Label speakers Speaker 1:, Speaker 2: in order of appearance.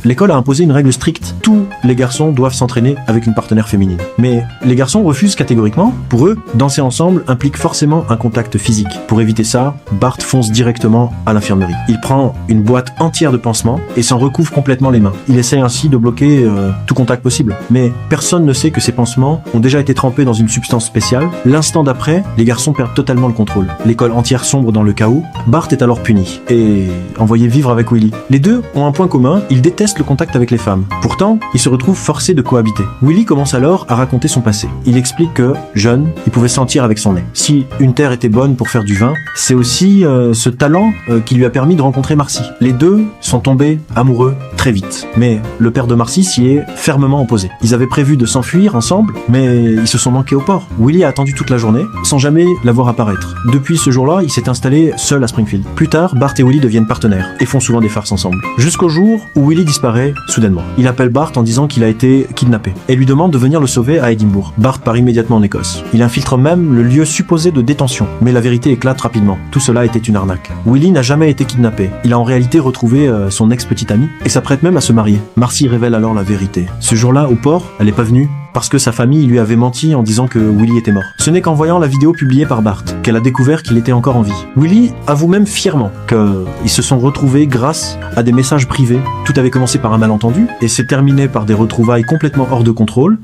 Speaker 1: L'école a imposé une règle stricte. Tous les garçons doivent s'entraîner avec une partenaire féminine. Mais les garçons refusent catégoriquement. Pour eux, danser ensemble implique forcément un contact physique. Pour éviter ça, Bart fonce directement à l'infirmerie. Il prend une boîte entière de pansements et s'en recouvre complètement les mains. Il essaie ainsi de bloquer tout contact possible. Mais personne ne sait que ces pansements ont déjà été trempés dans une substance spéciale. L'instant d'après, les garçons perdent totalement le contrôle. L'école entière sombre dans le chaos. Bart est alors puni et envoyé vivre avec Willy. Les deux ont un point commun, ils détestent le contact avec les femmes. Pourtant, ils se retrouvent forcés de cohabiter. Willy commence alors à raconter son passé. Il explique que, jeune, il pouvait sentir avec son nez. Si une terre était bonne pour faire du vin, c'est aussi ce talent qui lui a permis de rencontrer Marcy. Les deux sont tombés amoureux très vite. Mais le père de Marcy s'y est fermement opposé. Ils avaient prévu de s'enfuir ensemble, mais ils se sont manqués au port. Willy a attendu toute la journée, sans jamais la voir apparaître. Depuis ce jour-là, il s'est installé seul à Springfield. Plus tard, Bart et Willy deviennent partenaires et font souvent des farces ensemble. Jusqu'au jour où Willy disparaît soudainement. Il appelle Bart en disant qu'il a été kidnappé et lui demande de venir le sauver à Édimbourg. Bart part immédiatement en Écosse. Il infiltre même le lieu supposé de détention, mais la vérité éclate rapidement. Tout cela était une arnaque. Willy n'a jamais été kidnappé. Il a en réalité retrouvé son ex-petite amie et s'apprête même à se marier. Marcy révèle alors la vérité. Ce jour-là, au port, elle n'est pas venue parce que sa famille lui avait menti en disant que Willy était mort. Ce n'est qu'en voyant la vidéo publiée par Bart qu'elle a découvert qu'il était encore en vie. Willy avoue même fièrement qu'ils se sont retrouvés grâce à des messages privés. Tout avait commencé par un malentendu et s'est terminé par des retrouvailles complètement hors de contrôle.